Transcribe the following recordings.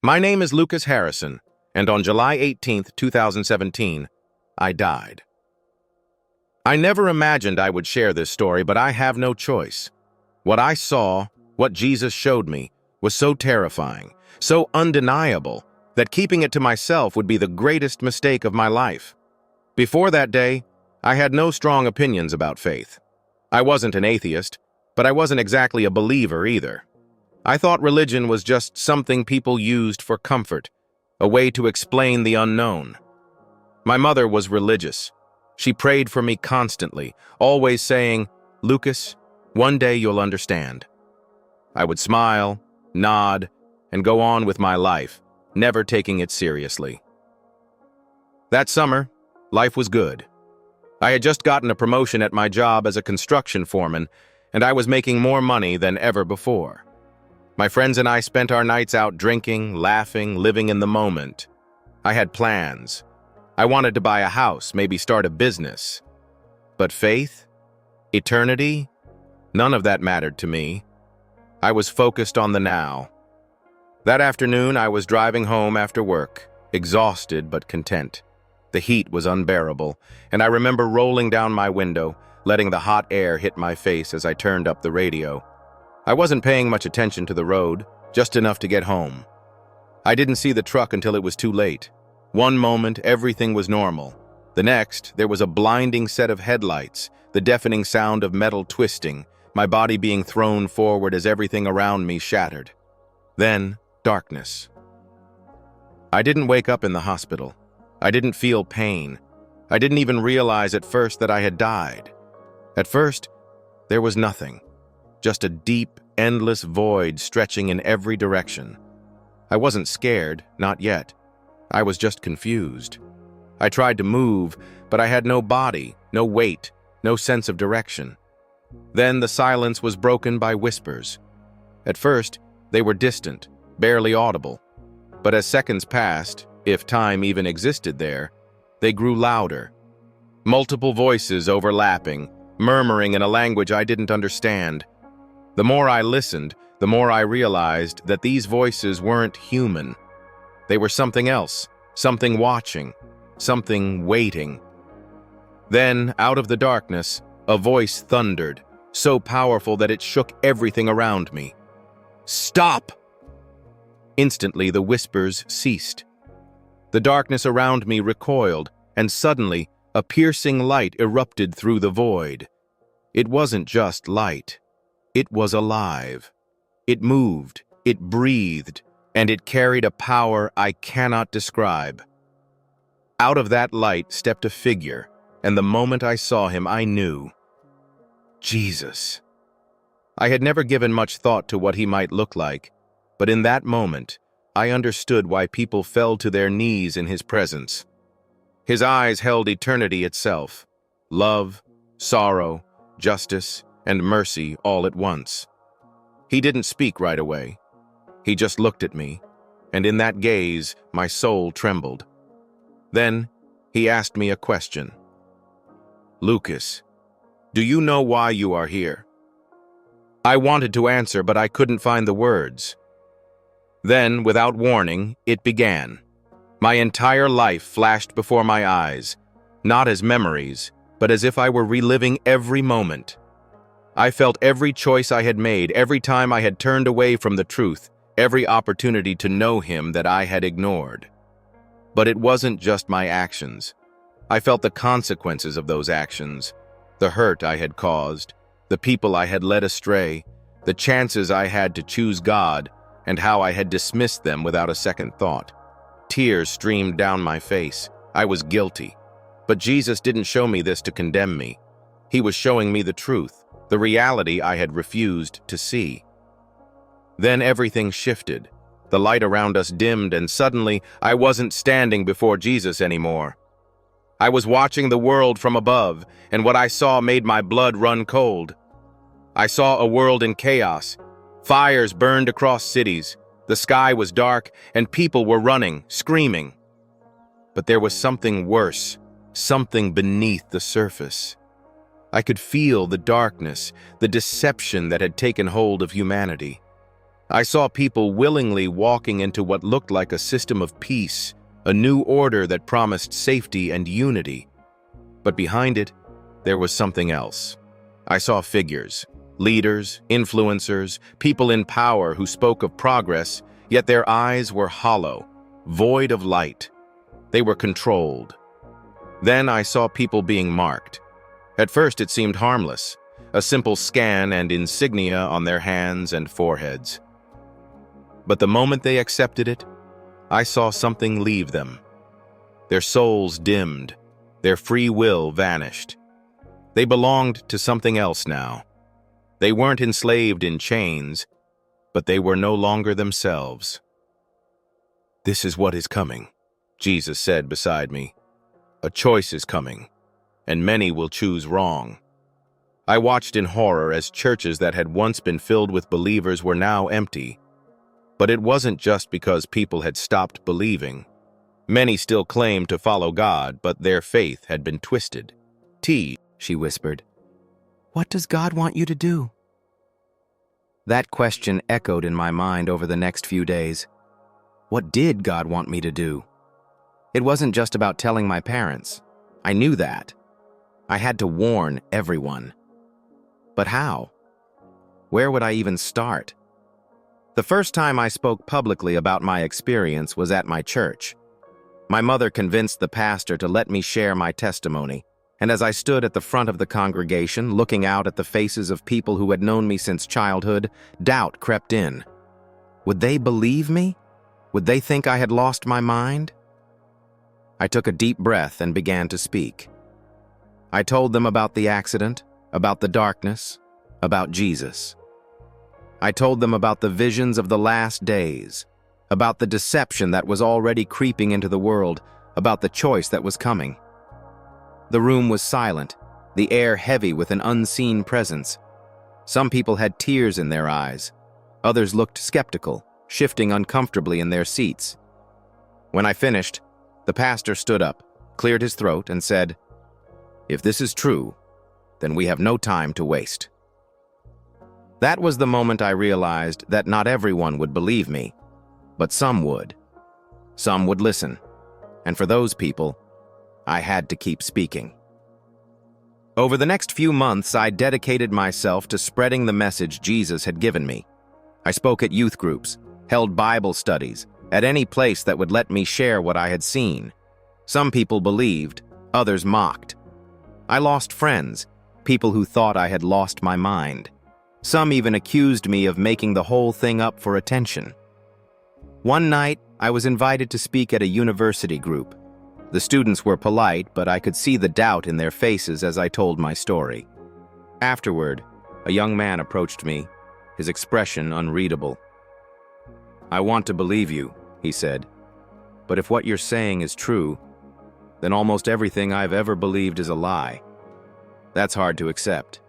My name is Lucas Harrison, and on July 18th, 2017, I died. I never imagined I would share this story, but I have no choice. What I saw, what Jesus showed me, was so terrifying, so undeniable, that keeping it to myself would be the greatest mistake of my life. Before that day, I had no strong opinions about faith. I wasn't an atheist, but I wasn't exactly a believer either. I thought religion was just something people used for comfort, a way to explain the unknown. My mother was religious. She prayed for me constantly, always saying, "Lucas, one day you'll understand." I would smile, nod, and go on with my life, never taking it seriously. That summer, life was good. I had just gotten a promotion at my job as a construction foreman, and I was making more money than ever before. My friends and I spent our nights out drinking, laughing, living in the moment. I had plans. I wanted to buy a house, maybe start a business. But faith? Eternity? None of that mattered to me. I was focused on the now. That afternoon, I was driving home after work, exhausted but content. The heat was unbearable, and I remember rolling down my window, letting the hot air hit my face as I turned up the radio. I wasn't paying much attention to the road, just enough to get home. I didn't see the truck until it was too late. One moment, everything was normal. The next, there was a blinding set of headlights, the deafening sound of metal twisting, my body being thrown forward as everything around me shattered. Then, darkness. I didn't wake up in the hospital. I didn't feel pain. I didn't even realize at first that I had died. At first, there was nothing. Just a deep, endless void stretching in every direction. I wasn't scared, not yet. I was just confused. I tried to move, but I had no body, no weight, no sense of direction. Then the silence was broken by whispers. At first, they were distant, barely audible. But as seconds passed, if time even existed there, they grew louder. Multiple voices overlapping, murmuring in a language I didn't understand. The more I listened, the more I realized that these voices weren't human. They were something else, something watching, something waiting. Then, out of the darkness, a voice thundered, so powerful that it shook everything around me. "Stop!" Instantly, the whispers ceased. The darkness around me recoiled, and suddenly, a piercing light erupted through the void. It wasn't just light. It was alive. It moved, it breathed, and it carried a power I cannot describe. Out of that light stepped a figure, and the moment I saw him, I knew. Jesus. I had never given much thought to what he might look like, but in that moment, I understood why people fell to their knees in his presence. His eyes held eternity itself, love, sorrow, justice, and mercy all at once. He didn't speak right away. He just looked at me, and in that gaze, my soul trembled. Then, he asked me a question. "Lucas, do you know why you are here?" I wanted to answer, but I couldn't find the words. Then, without warning, it began. My entire life flashed before my eyes, not as memories, but as if I were reliving every moment. I felt every choice I had made, every time I had turned away from the truth, every opportunity to know him that I had ignored. But it wasn't just my actions. I felt the consequences of those actions, the hurt I had caused, the people I had led astray, the chances I had to choose God, and how I had dismissed them without a second thought. Tears streamed down my face. I was guilty. But Jesus didn't show me this to condemn me. He was showing me the truth, the reality I had refused to see. Then everything shifted. The light around us dimmed, and suddenly I wasn't standing before Jesus anymore. I was watching the world from above, and what I saw made my blood run cold. I saw a world in chaos. Fires burned across cities. The sky was dark, and people were running, screaming. But there was something worse, something beneath the surface. I could feel the darkness, the deception that had taken hold of humanity. I saw people willingly walking into what looked like a system of peace, a new order that promised safety and unity. But behind it, there was something else. I saw figures, leaders, influencers, people in power who spoke of progress, yet their eyes were hollow, void of light. They were controlled. Then I saw people being marked. At first it seemed harmless, a simple scan and insignia on their hands and foreheads. But the moment they accepted it, I saw something leave them. Their souls dimmed, their free will vanished. They belonged to something else now. They weren't enslaved in chains, but they were no longer themselves. "This is what is coming," Jesus said beside me. "A choice is coming, and many will choose wrong." I watched in horror as churches that had once been filled with believers were now empty. But it wasn't just because people had stopped believing. Many still claimed to follow God, but their faith had been twisted. She whispered, "What does God want you to do?" That question echoed in my mind over the next few days. What did God want me to do? It wasn't just about telling my parents. I knew that. I had to warn everyone. But how? Where would I even start? The first time I spoke publicly about my experience was at my church. My mother convinced the pastor to let me share my testimony, and as I stood at the front of the congregation, looking out at the faces of people who had known me since childhood, doubt crept in. Would they believe me? Would they think I had lost my mind? I took a deep breath and began to speak. I told them about the accident, about the darkness, about Jesus. I told them about the visions of the last days, about the deception that was already creeping into the world, about the choice that was coming. The room was silent, the air heavy with an unseen presence. Some people had tears in their eyes. Others looked skeptical, shifting uncomfortably in their seats. When I finished, the pastor stood up, cleared his throat, and said, "If this is true, then we have no time to waste." That was the moment I realized that not everyone would believe me, but some would. Some would listen, and for those people, I had to keep speaking. Over the next few months, I dedicated myself to spreading the message Jesus had given me. I spoke at youth groups, held Bible studies, at any place that would let me share what I had seen. Some people believed, others mocked. I lost friends, people who thought I had lost my mind. Some even accused me of making the whole thing up for attention. One night, I was invited to speak at a university group. The students were polite, but I could see the doubt in their faces as I told my story. Afterward, a young man approached me, his expression unreadable. "I want to believe you," he said, "but if what you're saying is true, then almost everything I've ever believed is a lie. That's hard to accept."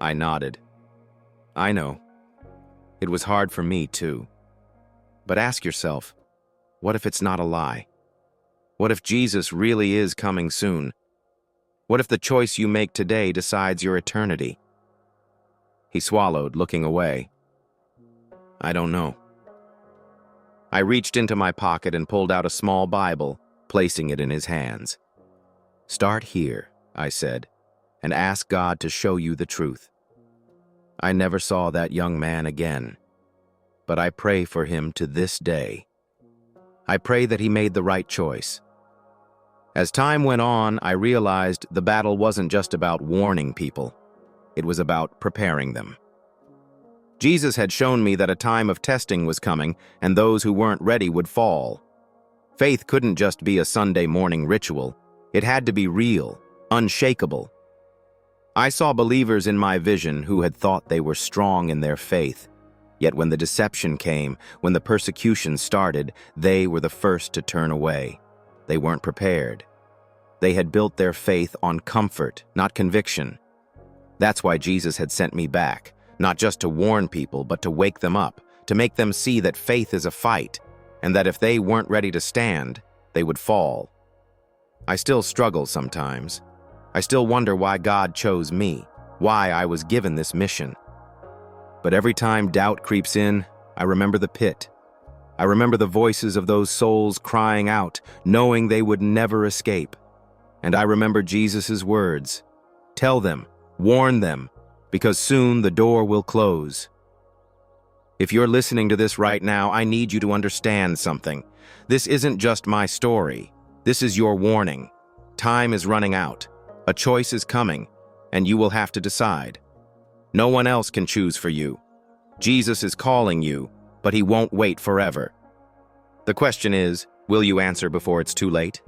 I nodded. I know. It was hard for me, too. But ask yourself, what if it's not a lie? What if Jesus really is coming soon? What if the choice you make today decides your eternity? He swallowed, looking away. I don't know. I reached into my pocket and pulled out a small Bible, placing it in his hands. "Start here," I said, "and ask God to show you the truth." I never saw that young man again, but I pray for him to this day. I pray that he made the right choice. As time went on, I realized the battle wasn't just about warning people. It was about preparing them. Jesus had shown me that a time of testing was coming, and those who weren't ready would fall. Faith couldn't just be a Sunday morning ritual. It had to be real, unshakable. I saw believers in my vision who had thought they were strong in their faith. Yet when the deception came, when the persecution started, they were the first to turn away. They weren't prepared. They had built their faith on comfort, not conviction. That's why Jesus had sent me back, not just to warn people, but to wake them up, to make them see that faith is a fight, and that if they weren't ready to stand, they would fall. I still struggle sometimes. I still wonder why God chose me, why I was given this mission. But every time doubt creeps in, I remember the pit. I remember the voices of those souls crying out, knowing they would never escape. And I remember Jesus' words. Tell them, warn them, because soon the door will close. If you're listening to this right now, I need you to understand something. This isn't just my story. This is your warning. Time is running out. A choice is coming, and you will have to decide. No one else can choose for you. Jesus is calling you, but he won't wait forever. The question is, will you answer before it's too late?